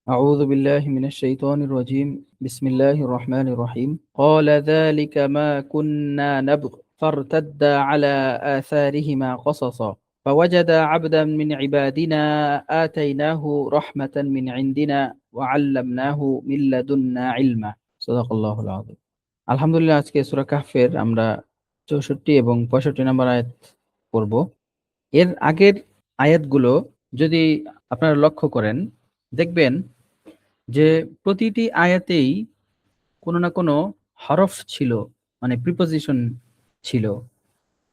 أعوذ بالله من الشيطان الرجيم بسم الله الرحمن الرحيم قال ذلك ما كنا نبغ فارتدا على آثارهما قصصا فوجدا عبدا من عبادنا آتيناه رحمة من عندنا وعلمناه من لدنا علما صدق الله العظيم আলহামদুলিল্লাহ আজকে সূরা কাহফের আমরা 64 এবং 65 নম্বর আয়াত পড়ব। এর আগের আয়াতগুলো যদি আপনারা লক্ষ্য করেন দেখবেন যে প্রতিটি আয়াতেই কোনো না কোনো হরফ ছিল, মানে প্রিপোজিশন ছিল।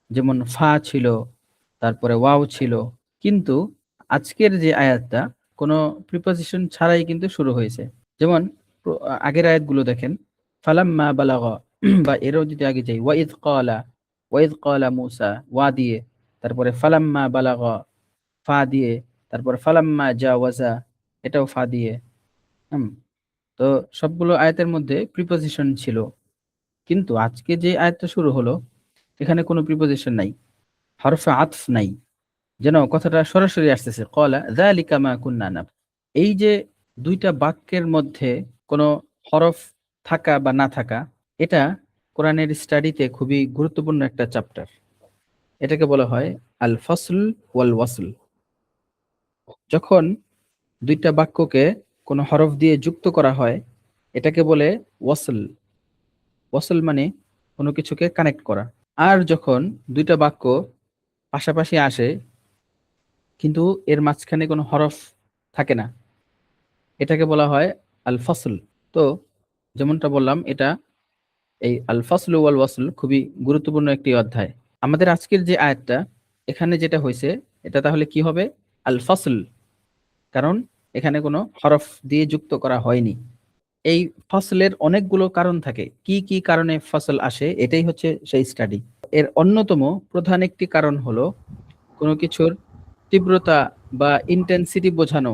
যেমন ফা ছিল, তারপরে ওয়াও ছিল। কিন্তু আজকের যে আয়াতটা কোনো প্রিপোজিশন ছাড়াই কিন্তু শুরু হয়েছে। যেমন আগের আয়াতগুলো দেখেন, ফালাম্মা বালাগা বা এরও যদি আগে যাই, ওয়াইদ ক্বালা মূসা ওয়া দিয়ে, তারপরে ফালাম্মা বালাগা ফা দিয়ে, তারপরে ফালাম্মা জাওয়াজা এটাও ফা দিয়ে। হুম তো সবগুলো আয়াতের মধ্যে প্রিপোজিশন ছিল। কিন্তু আজকে যে আয়াতটা শুরু হলো, এখানে কোনো প্রিপোজিশন নাই, হরফে আতফ নাই, যেন কথাটা সরাসরি আসতেছে ক্বালা যালিকা মা কুন্না নাব। এই যে দুইটা বাক্যের মধ্যে কোনো হরফ থাকা বা না থাকা, এটা কোরআনের স্টাডিতে খুবই গুরুত্বপূর্ণ একটা চ্যাপ্টার। এটাকে বলা হয় আল ফসল ওয়াল ওয়াসল। যখন দুইটা বাক্যকে কোনো হরফ দিয়ে যুক্ত করা হয়, এটাকে বলে ওয়াসল। ওয়াসল মানে কোনো কিছুকে কানেক্ট করা। আর যখন দুইটা বাক্য পাশাপাশি আসে কিন্তু এর মাঝখানে কোনো হরফ থাকে না, এটাকে বলা হয় আল ফসল। তো যেমনটা বললাম, এটা এই আল ফসল ওয়াল ওয়াসল খুবই গুরুত্বপূর্ণ একটি অধ্যায়। আমাদের আজকের যে আয়াতটা, এখানে যেটা হয়েছে, এটা তাহলে কি হবে? আল ফসল, কারণ এখানে কোনো হরফ দিয়ে যুক্ত করা হয়নি। এই ফসলের অনেকগুলো কারণ থাকে, কি কি কারণে ফসল আসে এটাই হচ্ছে সেই স্টাডি। এর অন্যতম প্রধান একটি কারণ হলো কোনো কিছুর তীব্রতা বা ইন্টেন্সিটি বোঝানো,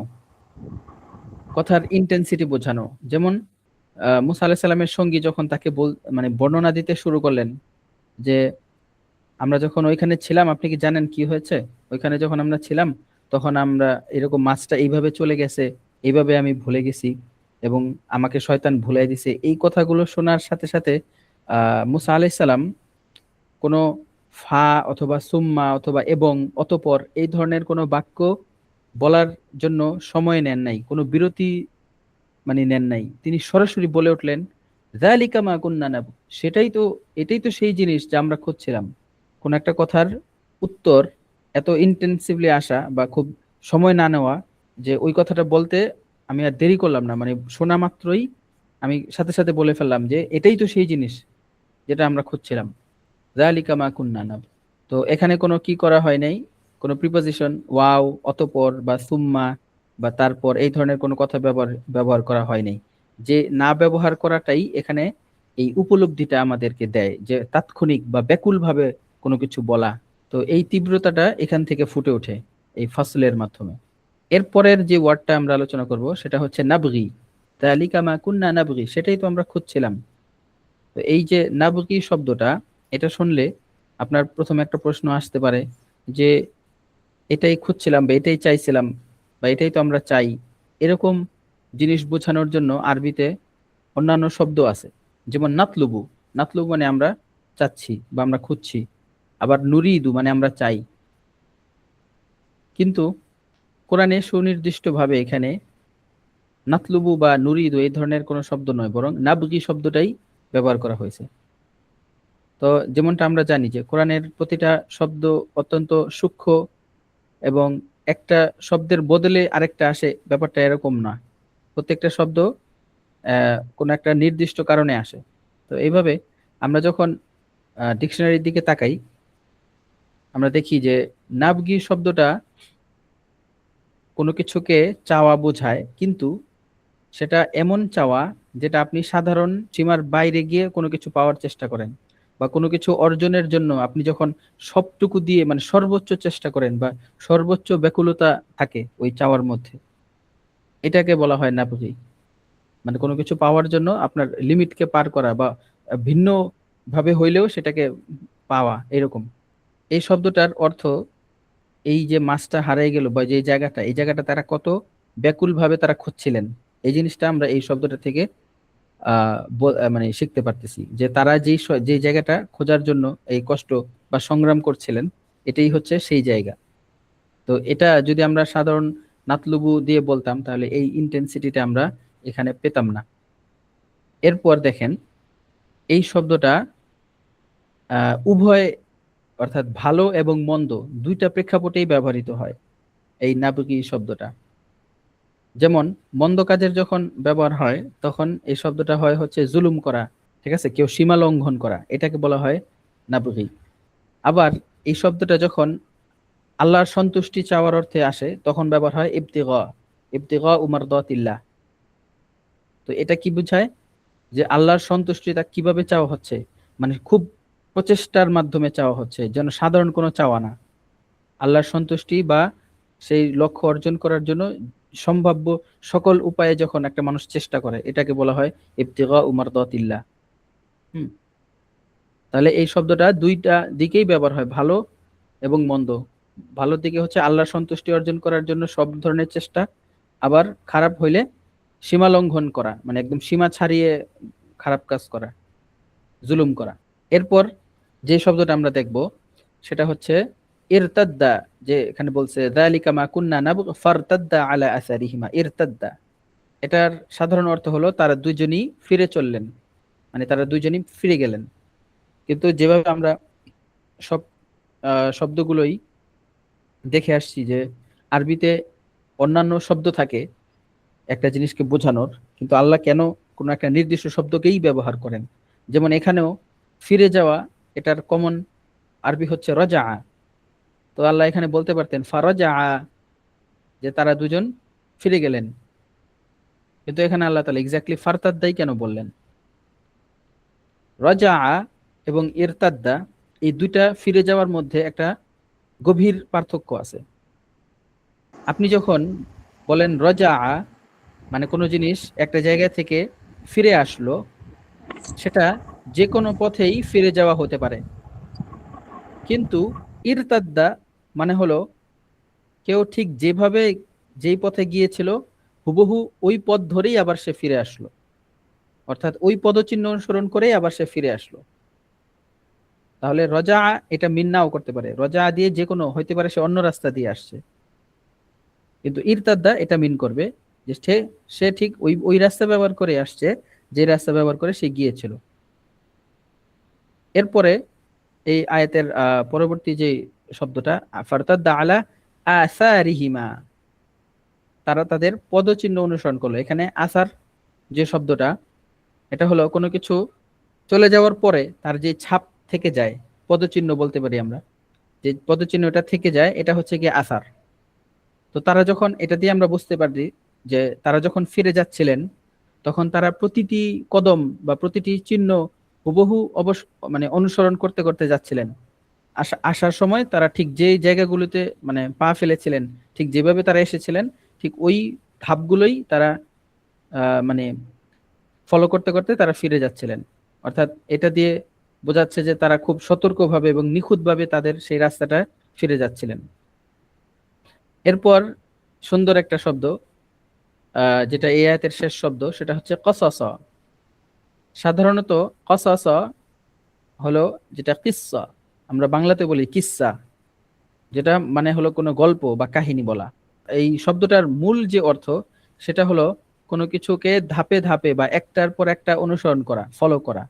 কথার ইন্টেন্সিটি বোঝানো। যেমন মুসা আলাইহিস সালামের সঙ্গী যখন তাকে মানে বর্ণনা দিতে শুরু করলেন যে আমরা যখন ওইখানে ছিলাম, আপনি কি জানেন কি হয়েছে? ওইখানে যখন আমরা ছিলাম তখন আমরা এরকম মাছটা এইভাবে চলে গেছে, এইভাবে আমি ভুলে গেছি এবং আমাকে শয়তান ভুলাই দিছে। এই কথাগুলো শোনার সাথে সাথে মুসা আলাইহিস সালাম কোনো ফা অথবা সুম্মা অথবা এবং অতঃপর এই ধরনের কোনো বাক্য বলার জন্য সময় নেন নাই, কোনো বিরতি মানে নেন নাই। তিনি সরাসরি বলে উঠলেন যালিকা মা কুন্না নাবগ। সেটাই তো, এটাই তো সেই জিনিস যা আমরা খুঁজছিলাম। কোন একটা কথার উত্তর এত ইন্টেন্সিভলি আসা বা খুব সময় না নেওয়া, যে ওই কথাটা বলতে আমি আর দেরি করলাম না, মানে শোনা মাত্রই আমি সাথে সাথে বলে ফেললাম যে এটাই তো সেই জিনিস যেটা আমরা খুঁজছিলাম। যালিকা মা কুন্না নাবগ। তো এখানে কোনো কি করা হয় নাই, কোনো প্রিপোজিশন ওয়াও অতঃপর বা সুম্মা বা তারপর এই ধরনের কোনো কথা ব্যবহার ব্যবহার করা হয় নাই। যে না ব্যবহার করাটাই এখানে এই উপলব্ধিটা আমাদেরকে দেয় যে তাৎক্ষণিক বা ব্যাকুল ভাবে কোনো কিছু বলা। তো এই তীব্রতাটা এখান থেকে ফুটে ওঠে এই ফসলের মাধ্যমে। এরপরের যে ওয়ার্ডটা আমরা আলোচনা করব সেটা হচ্ছে নাবগি। যালিকা মা কুন্না নাবগি, সেটাই তো আমরা খুঁজছিলাম। তো এই যে নাবগি শব্দটা, এটা শুনলে আপনার প্রথমে একটা প্রশ্ন আসতে পারে যে এটাই খুঁজছিলাম বা এটাই চাইছিলাম বা এটাই তো আমরা চাই, এরকম জিনিস বোঝানোর জন্য আরবিতে অন্যান্য শব্দ আছে। যেমন নাতলুবু। নাতলুবু মানে আমরা চাচ্ছি বা আমরা খুঁজছি। আবার নুরিদু মানে আমরা চাই। কিন্তু কোরআনে সুনির্দিষ্টভাবে এখানে নাতলুবু বা নুরিদু এই ধরনের কোনো শব্দ নয়, বরং নাবগি শব্দটাই ব্যবহার করা হয়েছে। তো যেমনটা আমরা জানি যে কোরআনের প্রতিটা শব্দ অত্যন্ত সূক্ষ্ম এবং একটা শব্দের বদলে আরেকটা আসে, ব্যাপারটা এরকম না। প্রত্যেকটা শব্দ কোনো একটা নির্দিষ্ট কারণে আসে। তো এইভাবে আমরা যখন ডিকশনারির দিকে তাকাই, আমরা দেখি যে নাবগি শব্দটা কোনো কিছুকে চাওয়া বোঝায়, কিন্তু সেটা এমন চাওয়া যেটা আপনি সাধারণ সীমার বাইরে গিয়ে কোনো কিছু পাওয়ার চেষ্টা করেন, বা কোনো কিছু অর্জনের জন্য আপনি যখন সবটুকু দিয়ে মানে সর্বোচ্চ চেষ্টা করেন বা সর্বোচ্চ ব্যাকুলতা থাকে ওই চাওয়ার মধ্যে, এটাকে বলা হয় নাবগি। মানে কোনো কিছু পাওয়ার জন্য আপনার লিমিটকে পার করা বা ভিন্ন ভাবে হইলেও সেটাকে পাওয়া, এরকম। এই শব্দটার অর্থ এই যে মাছটা হারিয়ে গেল বা যে জায়গাটা, এই জায়গাটা তারা কত ব্যাকুল ভাবে তারা খুঁজছিলেন, এই জিনিসটা আমরা এই শব্দটা থেকে মানে শিখতে পারতেছি যে তারা যে জায়গাটা খোঁজার জন্য এই কষ্ট বা সংগ্রাম করছিলেন, এটাই হচ্ছে সেই জায়গা। তো এটা যদি আমরা সাধারণ নাতলুবু দিয়ে বলতাম তাহলে এই ইন্টেন্সিটিটা আমরা এখানে পেতাম না। এরপর দেখেন এই শব্দটা উভয়, অর্থাৎ ভালো এবং মন্দ দুইটা প্রেক্ষাপটেই ব্যবহৃত হয় এই নাবগী শব্দটা। যেমন মন্দ কাজের যখন ব্যবহার হয় তখন এই শব্দটা হয় হচ্ছে জুলুম করা, ঠিক আছে, কেউ সীমা লঙ্ঘন করা, এটাকে বলা হয় নাবগী। আবার এই শব্দটা যখন আল্লাহর সন্তুষ্টি চাওয়ার অর্থে আসে তখন ব্যবহার হয় ইবতিগা, ইবতিগা মারদাতিল্লাহ। তো এটা কি বোঝায় যে আল্লাহর সন্তুষ্টিটা কিভাবে চাওয়া হচ্ছে, মানে খুব প্রচেষ্টার মাধ্যমে চাওয়া হচ্ছে, যেন সাধারণ কোনো চাওয়া না। আল্লাহর সন্তুষ্টি বা সেই লক্ষ্য অর্জন করার জন্য সম্ভাব্য সকল উপায়ে যখন একটা মানুষ চেষ্টা করে, এটাকে বলা হয় ইবতিগা মারদাতিল্লাহ। হুম। তাহলে এই শব্দটা দুইটা দিকেই ব্যবহার হয়, ভালো এবং মন্দ। ভালোর দিকে হচ্ছে আল্লাহর সন্তুষ্টি অর্জন করার জন্য সব ধরনের চেষ্টা, আবার খারাপ হইলে সীমা লঙ্ঘন করা, মানে একদম সীমা ছাড়িয়ে খারাপ কাজ করা, জুলুম করা। এরপর যে শব্দটা আমরা দেখব সেটা হচ্ছে ইরতাদ্দা, যে এখানে বলছে যালিকা মা কুন্না নাবগি ফারতাদ্দা আলা আসারিহিমা। ইরতাদ্দা এটার সাধারণ অর্থ হলো তারা দুইজনই ফিরে চললেন, মানে তারা দুইজনই ফিরে গেলেন। কিন্তু যেভাবে আমরা সব শব্দগুলোই দেখে আসছি যে আরবিতে অন্যান্য শব্দ থাকে একটা জিনিসকে বোঝানোর, কিন্তু আল্লাহ কেন কোনো একটা নির্দিষ্ট শব্দকেই ব্যবহার করেন। যেমন এখানেও ফিরে যাওয়া, এটার কমন আরবি হচ্ছে রজা। তো আল্লাহ এখানে বলতে পারতেন ফারজা, যে তারা দুজন ফিরে গেলেন, কিন্তু এখানে আল্লাহ তাআলা এক্স্যাক্টলি ফারতাদ্দাই কেন বললেন? রজা এবং ইরতাদ্দা এই দুইটা ফিরে যাওয়ার মধ্যে একটা গভীর পার্থক্য আছে। আপনি যখন বলেন রজা, মানে কোনো জিনিস একটা জায়গা থেকে ফিরে আসলো, সেটা যে কোনো পথেই ফিরে যাওয়া হতে পারে। কিন্তু ইরতাদ্দা মানে হলো কেউ ঠিক যেভাবে যেই পথে গিয়েছিল হুবহু ওই পথ ধরেই আবার সে ফিরে আসলো, অর্থাৎ ওই পদচিহ্ন অনুসরণ করেই আবার সে ফিরে আসলো। তাহলে রজা এটা মিন নাও করতে পারে, রজা দিয়ে যে কোনো হইতে পারে সে অন্য রাস্তা দিয়ে আসছে, কিন্তু ইরতাদ্দা এটা মিন করবে যে সে সে ঠিক ওই ওই রাস্তা ব্যবহার করে আসছে, যে রাস্তা ব্যবহার করে সে গিয়েছিল। এরপরে এই আয়াতের পরবর্তী যে শব্দটা ফারতাদ্দা আলা আসারিহিমা, তারা তাদের পদচিহ্ন অনুসরণ করলো। এখানে আসার যে শব্দটা, এটা হলো কোনো কিছু চলে যাওয়ার পরে তার যে ছাপ থেকে যায়, পদচিহ্ন বলতে পারি আমরা, যে পদচিহ্নটা থেকে যায় এটা হচ্ছে গিয়ে আসার। তো তারা যখন এটা দিয়ে আমরা বুঝতে পারি যে তারা যখন ফিরে যাচ্ছিলেন তখন তারা প্রতিটি কদম বা প্রতিটি চিহ্ন হুবহু মানে অনুসরণ করতে করতে যাচ্ছিলেন। আসার সময় তারা ঠিক যে জায়গাগুলোতে মানে পা ফেলেছিলেন, ঠিক যেভাবে তারা এসেছিলেন, ঠিক ওই ধাপগুলোই তারা মানে ফলো করতে করতে তারা ফিরে যাচ্ছিলেন। অর্থাৎ এটা দিয়ে বোঝাচ্ছে যে তারা খুব সতর্কভাবে এবং নিখুঁতভাবে তাদের সেই রাস্তাটা ফিরে যাচ্ছিলেন। এরপর সুন্দর একটা শব্দ, যেটা এই আয়াতের শেষ শব্দ, সেটা হচ্ছে কসাস। সাধারণত কসাস হলো যেটা কিসসা, আমরা বাংলাতে বলি কিসসা, যেটা মানে হলো কোনো গল্প বা কাহিনী বলা। এই শব্দটার মূল যে অর্থ সেটা হলো কোনো কিছুকে ধাপে ধাপে বা একটার পর একটা অনুসরণ করা, ফলো করা।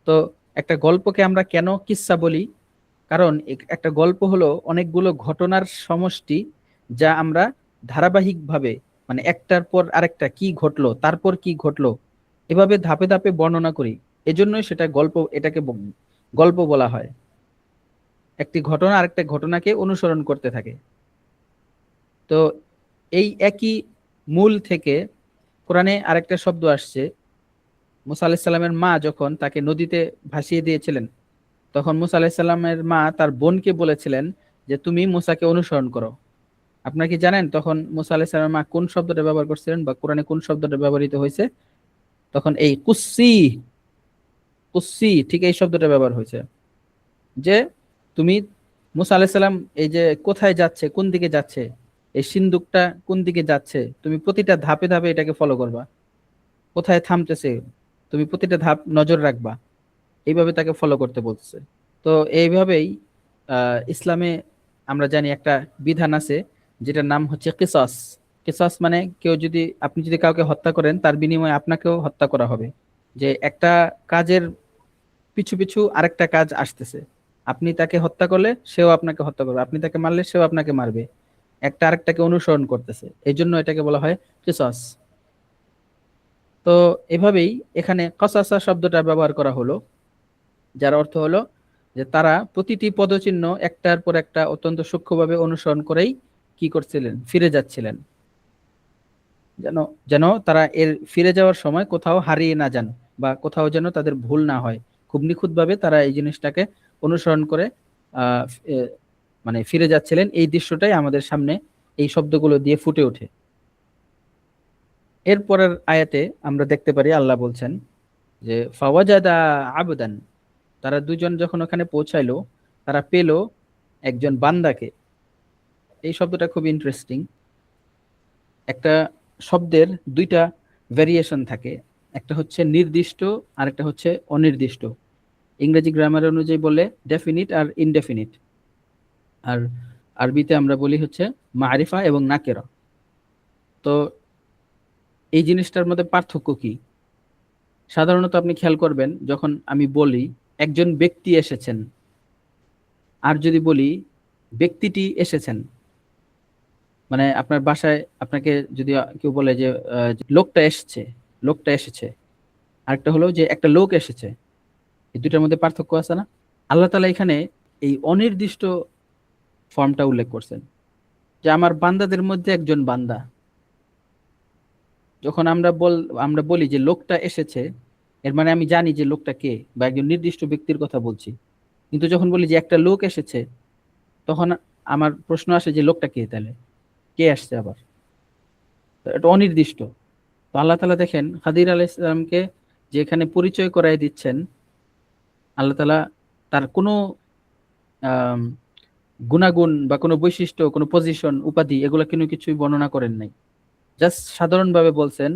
তো একটা গল্পকে আমরা কেন কিসসা বলি? কারণ একটা গল্প হলো অনেকগুলো ঘটনার সমষ্টি, যা আমরা ধারাবাহিকভাবে মানে একটার পর আরেকটা কি ঘটলো তারপর কি ঘটলো এভাবে ধাপে ধাপে বর্ণনা করি। এজন্যই সেটা গল্প, এটাকে গল্প বলা হয়। একটি ঘটনা আরেকটা ঘটনাকে অনুসরণ করতে থাকে। তো এই একই মূল থেকে কোরআনে আরেকটা শব্দ আসছে। মুসা আলাইহিস সালামের মা যখন তাকে নদীতে ভাসিয়ে দিয়েছিলেন, তখন মুসা আলাইহিস সালামের মা তার বোনকে বলেছিলেন যে তুমি মুসাকে অনুসরণ করো। আপনারা কি জানেন তখন মুসা আলাইহিস সালামের মা কোন শব্দটা ব্যবহার করছিলেন বা কোরআনে কোন শব্দটা ব্যবহৃত হয়েছে? তখন এই কুসি, কুসি ঠিক এই শব্দটা ব্যবহার হয়েছে, যে তুমি মুসা আলাইহিস সালাম এই যে কোথায় যাচ্ছে, কোন দিকে যাচ্ছে, এই সিন্দুকটা কোন দিকে যাচ্ছে, তুমি প্রতিটা ধাপে ধাপে এটাকে ফলো করবা, কোথায় থামতেছে তুমি প্রতিটা ধাপ নজর রাখবা, এইভাবে তাকে ফলো করতে বলছে। তো এইভাবেই ইসলামে আমরা জানি একটা বিধান আছে যেটার নাম হচ্ছে কিসাস। কিসাস মানে কেউ যদি, আপনি যদি কাউকে হত্যা করেন তার বিনিময়ে আপনাকেও হত্যা করা হবে। যে একটা কাজের পিছু পিছু আরেকটা কাজ আসতেছে, আপনি তাকে হত্যা করলে সেও আপনাকে হত্যা করবে, আপনি তাকে মারলে সেও আপনাকে মারবে, একটা আরেকটাকে অনুসরণ করতেছে, এই জন্য এটাকে বলা হয় কিসাস। তো এভাবেই এখানে কসাসা শব্দটা ব্যবহার করা হলো, যার অর্থ হলো যে তারা প্রতিটি পদচিহ্ন একটার পর একটা অত্যন্ত সূক্ষ্মভাবে অনুসরণ করেই কি করছিলেন, ফিরে যাচ্ছিলেন, যেন যেন তারা এর ফিরে যাওয়ার সময় কোথাও হারিয়ে না যান, বা কোথাও যেন তাদের ভুল না হয়। খুব নিখুঁতভাবে তারা এই জিনিসটাকে অনুসরণ করে আহ এ, মানে ফিরে যাচ্ছিলেন। এই দৃশ্যটাই আমাদের সামনে এই শব্দগুলো দিয়ে ফুটে ওঠে। এরপরের আয়াতে আমরা দেখতে পারি আল্লাহ বলছেন যে ফাওয়াজাদা আবদান, তারা দুজন যখন ওখানে পৌঁছাইলো তারা পেল একজন বান্দাকে। এই শব্দটা খুব ইন্টারেস্টিং। একটা শব্দের দুইটা ভেরিয়েশন থাকে, একটা হচ্ছে নির্দিষ্ট আর একটা হচ্ছে অনির্দিষ্ট। ইংরেজি গ্রামার অনুযায়ী বলে ডেফিনিট আর ইনডেফিনিট, আর আরবিতে আমরা বলি হচ্ছে মারিফা এবং নাকেরা। তো এই জিনিসটার মধ্যে পার্থক্য কি? সাধারণত আপনি খেয়াল করবেন যখন আমি বলি একজন ব্যক্তি এসেছেন, আর যদি বলি ব্যক্তিটি এসেছেন, মানে আপনার বাসায় আপনাকে যদি কেউ বলে যে লোকটা এসেছে, লোকটা এসেছে, আরেকটা হলো যে একটা লোক এসেছে, এই দুটার মধ্যে পার্থক্য আছে না? আল্লাহ তাআলা এখানে এই অনির্দিষ্ট ফর্মটা উল্লেখ করছেন, যে আমার বান্দাদের মধ্যে একজন বান্দা। যখন আমরা বলি যে লোকটা এসেছে, এর মানে আমি জানি যে লোকটা কে, বা একজন নির্দিষ্ট ব্যক্তির কথা বলছি। কিন্তু যখন বলি যে একটা লোক এসেছে, তখন আমার প্রশ্ন আসে যে লোকটা কে, তাহলে কে আসছে আবার? তো এটা অনির্দিষ্ট। তো আল্লাহ তাআলা দেখেন খাদির আলাইহিস সালামকে যে এখানে পরিচয় করায় দিচ্ছেন, আল্লাহ তাআলা তার কোনো আম, গুণাগুণ বা কোনো বৈশিষ্ট্য, কোনো পজিশন, উপাধি, এগুলো কোনো কিছুই বর্ণনা করেন নাই। জাস্ট সাধারণভাবে বলছেন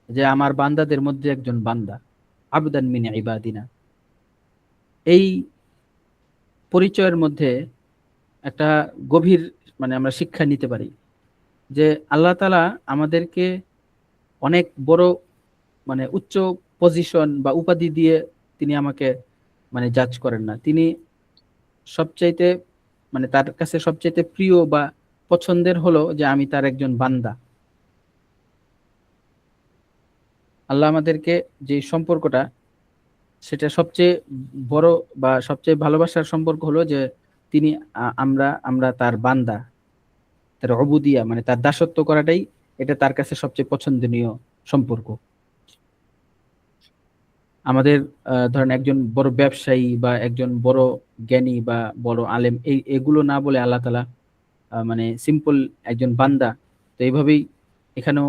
যে আমার বান্দাদের মধ্যে একজন বান্দা, আবদান মিন ইবাদিনা। এই পরিচয়ের মধ্যে একটা গভীর মানে আমরা শিক্ষা নিতে পারি যে আল্লাহ তাআলা আমাদেরকে অনেক বড় মানে উচ্চ পজিশন বা উপাধি দিয়ে তিনি আমাকে মানে জাজ করেন না। তিনি সবচাইতে মানে তার কাছে সবচাইতে প্রিয় বা পছন্দের হলো যে আমি তার একজন বান্দা। আল্লাহ আমাদেরকে যে সম্পর্কটা, সেটা সবচেয়ে বড় বা সবচেয়ে ভালোবাসার সম্পর্ক হলো যে তিনি আমরা আমরা তার বান্দা, তার অবুদিয়া মানে তার দাসত্ব করাটাই এটা তার কাছে সবচেয়ে পছন্দনীয় সম্পর্ক। আমাদের ধরেন একজন বড় ব্যবসায়ী বা একজন বড় জ্ঞানী বা বড় আলেম, এই এগুলো না বলে আল্লাহ তাআলা মানে সিম্পল একজন বান্দা। তো এইভাবেই এখানেও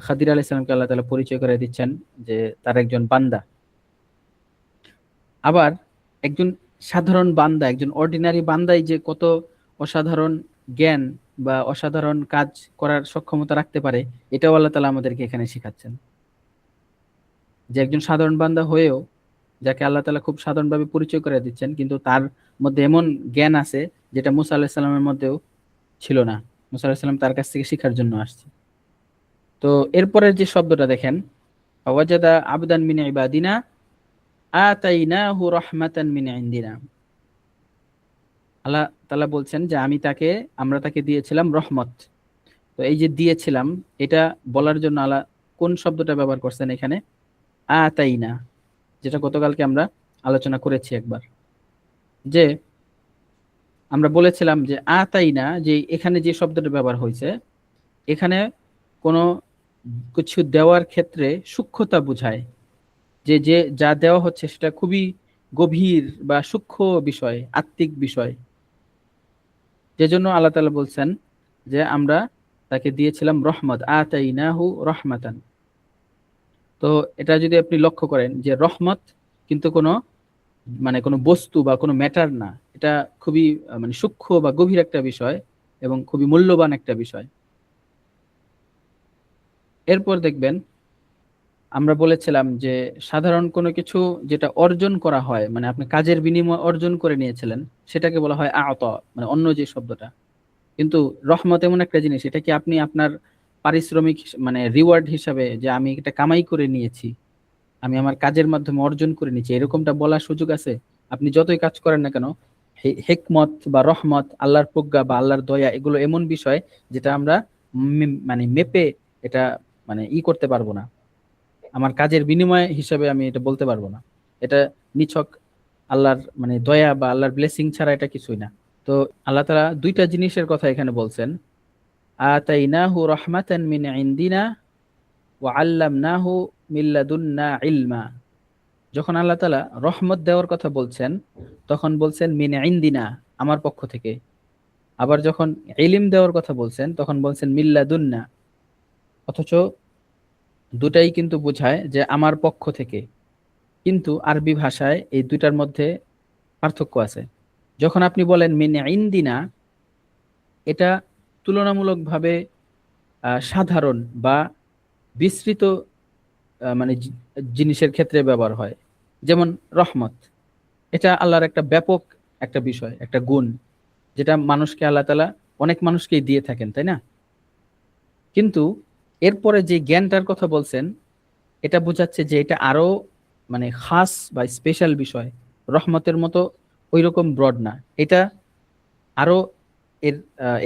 খাদির আলাইহিস সালামকে আল্লাহ তাআলা পরিচয় করে দিচ্ছেন যে তার একজন বান্দা। আবার একজন সাধারণ বান্দা, একজন অর্ডিনারি বান্দাই যে কত অসাধারণ জ্ঞান বা অসাধারণ কাজ করার সক্ষমতা রাখতে পারে, এটাও আল্লাহ তাআলা আমাদেরকে এখানে শেখাচ্ছেন। যে একজন সাধারণ বান্দা হয়েও, যাকে আল্লাহ তাআলা খুব সাধারণভাবে পরিচয় করে দিচ্ছেন, কিন্তু তার মধ্যে এমন জ্ঞান আছে যেটা মুসা আলাইহিস সালামের মধ্যেও ছিল না। মুসা আলাইহিস সালাম তার কাছ থেকে শেখার জন্য আসছে। তো এরপরের যে শব্দটা দেখেন, ওয়াজাদা আবদান মিন ইবাদিনা আতাইনাহু রাহমাতান মিন ইনদিনা। আল্লাহ তাআলা বলছেন যে আমরা তাকে দিয়েছিলাম রহমত। তো এই যে দিয়েছিলাম, এটা বলার জন্য আল্লাহ কোন শব্দটা ব্যবহার করছেন এখানে? আতাইনা, যেটা গতকালকে আমরা আলোচনা করেছি একবার, যে আমরা বলেছিলাম যে আতাইনা, যে এখানে যে শব্দটা ব্যবহার হয়েছে, এখানে কোনো কিছু দেওয়ার ক্ষেত্রে সূক্ষ্মতা বোঝায়। যে যে যা দেওয়া হচ্ছে সেটা খুবই গভীর বা সূক্ষ্ম বিষয়, আত্মিক বিষয়। যেজন্য আল্লাহ তাআলা বলছেন যে আমরা তাকে দিয়েছিলাম রহমত, আতাইনাহু রহমাতান। তো এটা যদি আপনি লক্ষ্য করেন যে রহমত কিন্তু কোনো মানে কোনো বস্তু বা কোনো ম্যাটার না, এটা খুবই মানে সূক্ষ্ম বা গভীর একটা বিষয়। এবং খুবই মূল্যবান একটা বিষয়। এরপর দেখবেন আমরা বলেছিলাম যে সাধারণ কোনো কিছু যেটা অর্জন করা হয়, মানে আপনি কাজের বিনিময়ে অর্জন করে নিয়েছিলেন, সেটাকে বলা হয় আতা, মানে অন্য যে শব্দটা। কিন্তু রহমত এমন একটা জিনিস, এটা কি আপনি আপনার পারিশ্রমিক মানে রিওয়ার্ড হিসাবে যে আমি এটা কামাই করে নিয়েছি, আমি আমার কাজের মাধ্যমে অর্জন করে নিয়েছি, এরকমটা বলার সুযোগ আছে? আপনি যতই কাজ করেন না কেন, হেকমত বা রহমত, আল্লাহর প্রজ্ঞা বা আল্লাহর দয়া, এগুলো এমন বিষয় যেটা আমরা মানে মেপে এটা মানে করতে পারবো না। আমার কাজের বিনিময় হিসাবে আমি এটা বলতে পারবো না। এটা নিছক আল্লাহর মানে দয়া বা আল্লাহর ব্লেসিং ছাড়া এটা কিছুই না। তো আল্লাহ তাআলা দুইটা জিনিসের কথা এখানে বলছেন, আতাইনাহু রাহমাতান মিন ইনদিনা ওয়া আল্লামনাহু মিন লাদুন্না ইলমা। যখন আল্লাহ তাআলা রহমত দেওয়ার কথা বলছেন, তখন বলছেন মিন ইনদিনা, আমার পক্ষ থেকে। আবার যখন ইলম দেওয়ার কথা বলছেন, তখন বলছেন মিন লাদুন্না। অথচ দুটাই কিন্তু বোঝায় যে আমার পক্ষ থেকে, কিন্তু আরবি ভাষায় এই দুইটার মধ্যে পার্থক্য আছে। যখন আপনি বলেন মিন ইনদিনা, এটা তুলনামূলকভাবে সাধারণ বা বিস্তৃত মানে জিনিসের ক্ষেত্রে ব্যবহার হয়। যেমন রহমত, এটা আল্লাহর একটা ব্যাপক একটা বিষয়, একটা গুণ, যেটা মানুষকে আল্লাহ তাআলা অনেক মানুষকেই দিয়ে থাকেন, তাই না? কিন্তু এরপরে যে জ্ঞানটার কথা বলছেন, এটা বোঝাচ্ছে যে এটা আরো মানে খাস বা স্পেশাল বিষয়। রহমতের মতো ওইরকম ব্রড না এটা, আরো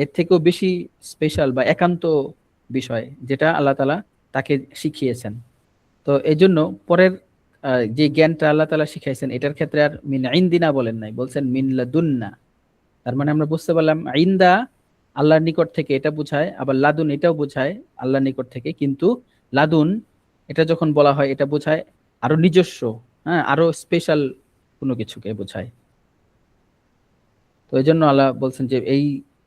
এর থেকেও বেশি স্পেশাল বা একান্ত বিষয়, যেটা আল্লাহ তাআলা তাকে শিখিয়েছেন। তো এই জন্য পরের যে জ্ঞানটা আল্লাহ তাআলা শিখাইছেন, এটার ক্ষেত্রে আর মিন ইনদিনা বলেন নাই, বলছেন মিন লাদুন্না। তার মানে আমরা বুঝতে পারলাম ইনদা আল্লাহর নিকট থেকে এটা বোঝায়, আবার লাদুন এটাও বোঝায় আল্লাহর নিকট থেকে। কিন্তু লাদুন এটা যখন বলা হয়, এটা বোঝায় আরো নিজস্ব, হ্যাঁ, আরো স্পেশাল কোনো কিছুকে বোঝায়। তো এই জন্য আল্লাহ বলছেন যে এই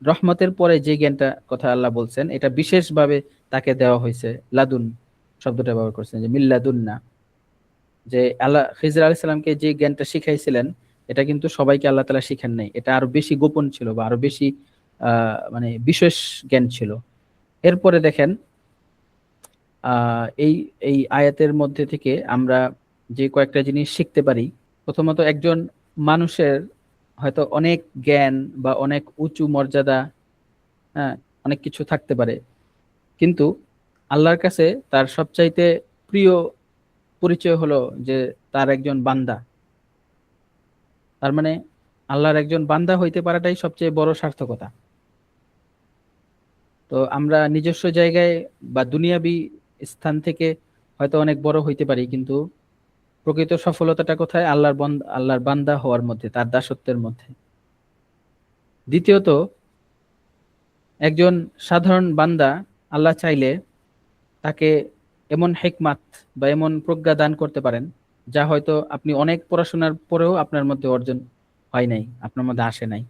রহমতের পরে যে জ্ঞানটা কথা আল্লাহ বলছেন, এটা বিশেষভাবে তাকে দেওয়া হয়েছে। লাদুন শব্দটা ব্যবহার করছেন যে মিল্লাদুন্না, যে আল্লাহ খিজর আলাইহিস সালামকে যে জ্ঞানটা শিখাইছিলেন, এটা কিন্তু সবাইকে আল্লাহ তাআলা শিখান নাই, এটা আরো বেশি গোপন ছিল বা আরো বেশি মানে বিশেষ জ্ঞান ছিল। এরপরে দেখেন এই এই আয়াতের মধ্যে থেকে আমরা যে কয়েকটা জিনিস শিখতে পারি। প্রথমত, একজন মানুষের হয়তো অনেক জ্ঞান বা অনেক উঁচু মর্যাদা, হ্যাঁ, অনেক কিছু থাকতে পারে, কিন্তু আল্লাহর কাছে তার সবচাইতে প্রিয় পরিচয় হলো যে তার একজন বান্দা। তার মানে আল্লাহর একজন বান্দা হইতে পারাটাই সবচেয়ে বড় সার্থকতা। তো আমরা নিজস্ব জায়গায় বা দুনিয়াবি স্থান থেকে হয়তো অনেক বড় হইতে পারি, কিন্তু প্রকৃত সফলতাটা কোথায়? আল্লাহর বান্দা হওয়ার মধ্যে, তার দাসত্বের মধ্যে। দ্বিতীয়ত, একজন সাধারণ বান্দা আল্লাহ চাইলে তাকে এমন হিকমাত বা এমন প্রজ্ঞা দান করতে পারেন, যা হয়তো আপনি অনেক পড়াশোনার পরেও আপনার মধ্যে অর্জন হয় নাই, আপনার মধ্যে আসে নাই।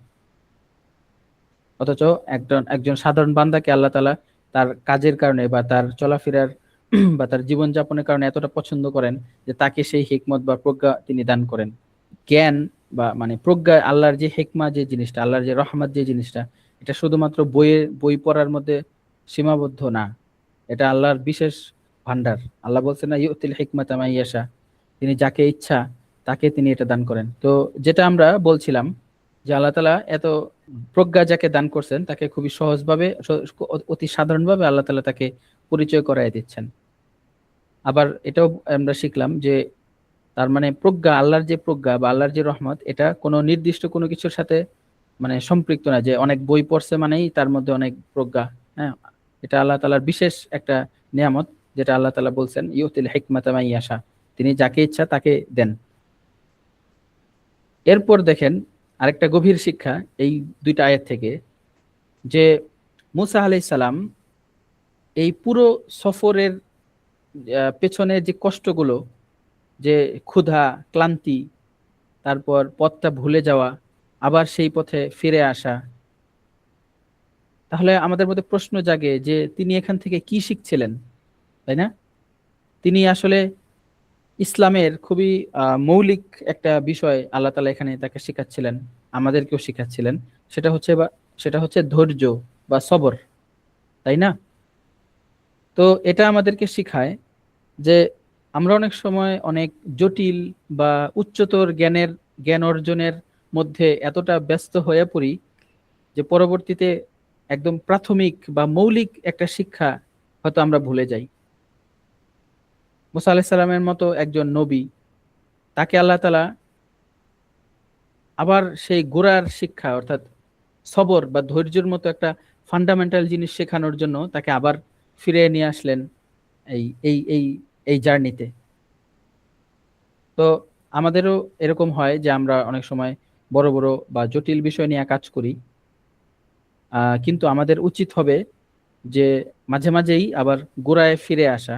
অথচ একজন একজন সাধারণ বান্দাকে আল্লাহ তাআলা তার কাজের কারণে বা তার চলাফেরার বা তার জীবনযাপনের কারণে এতটা পছন্দ করেন যে তাকে সেই হিকমত বা প্রজ্ঞা তিনি দান করেন। জ্ঞান বা মানে প্রজ্ঞা, আল্লাহর যে হিকমা যে জিনিসটা, আল্লাহর যে রহমত যে জিনিসটা, এটা শুধুমাত্র বই পড়ার মধ্যে সীমাবদ্ধ না, এটা আল্লাহর বিশেষ ভান্ডার। আল্লাহ বলছেন না, ইউতিল হিকমাতা মান ইয়াশা, তিনি যাকে ইচ্ছা তাকে তিনি এটা দান করেন। তো যেটা আমরা বলছিলাম যে আল্লাহ তাআলা এত প্রজ্ঞা যাকে দান করছেন, তাকে খুবই সহজভাবে অতি সাধারণভাবে আল্লাহ তাআলা তাকে পরিচয় করায় দিচ্ছেন। আবার এটাও আমরা শিখলাম যে তার মানে প্রজ্ঞা, আল্লাহর যে প্রজ্ঞা বা আল্লাহর যে রহমত, এটা কোনো নির্দিষ্ট কোনো কিছুর সাথে মানে সম্পৃক্ত না যে অনেক বই পড়ছে মানেই তার মধ্যে অনেক প্রজ্ঞা। হ্যাঁ, এটা আল্লাহ তাআলার বিশেষ একটা নিয়ামত, যেটা আল্লাহ তাআলা বলছেন ইউতিল হিকমাতা মান ইয়াশা, তিনি যাকে ইচ্ছা তাকে দেন। এরপর দেখেন আরেকটা গভীর শিক্ষা এই দুইটা আয়াত থেকে, যে মুসা আলাইহিস সালাম এই পুরো সফরের পেছনের যে কষ্টগুলো, যে ক্ষুধা, ক্লান্তি, তারপর পথটা ভুলে যাওয়া, আবার সেই পথে ফিরে আসা, তাহলে আমাদের মধ্যে প্রশ্ন জাগে যে তিনি এখান থেকে কি শিখছিলেন, তাই না? তিনি আসলে ইসলামের খুবই মৌলিক একটা বিষয় আল্লাহ তাআলা এখানে তাকে শেখাচ্ছিলেন, আমাদেরকেও শেখাচ্ছিলেন। সেটা হচ্ছে ধৈর্য। বা সবর, তাই না? তো এটা আমাদেরকে শিখায় যে আমরা অনেক সময় অনেক জটিল বা উচ্চতর জ্ঞান অর্জনের মধ্যে এতটা ব্যস্ত হয়ে পড়ি যে পরবর্তীতে একদম প্রাথমিক বা মৌলিক একটা শিক্ষা হয়তো আমরা ভুলে যাই। মুসা আলাহিস সালামের মতো একজন নবী, তাকে আল্লাহ তাআলা আবার সেই গোড়ার শিক্ষা অর্থাৎ সবর বা ধৈর্যের মতো একটা ফান্ডামেন্টাল জিনিস শেখানোর জন্য তাকে আবার ফিরে নিয়ে আসলেন এই এই এই এই জার্নিতে। তো আমাদেরও এরকম হয় যে আমরা অনেক সময় বড় বড় বা জটিল বিষয় নিয়ে কাজ করি, কিন্তু আমাদের উচিত হবে যে মাঝে মাঝেই আবার গোড়ায় ফিরে আসা,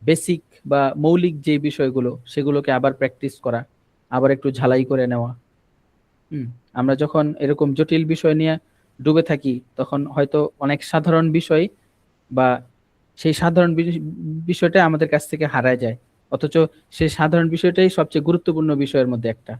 বেসিক বা মৌলিক যে বিষয়গুলো সেগুলোকে আবার প্র্যাকটিস করা, আবার একটু ঝালাই করে নেওয়া। হুম। আমরা যখন এরকম জটিল বিষয় নিয়ে ডুবে থাকি তখন হয়তো অনেক সাধারণ বিষয় বা সেই সাধারণ বিষয়টা আমাদের কাছ থেকে হারায় যায়, অথচ সেই সাধারণ বিষয়টাই সবচেয়ে গুরুত্বপূর্ণ বিষয়ের মধ্যে একটা।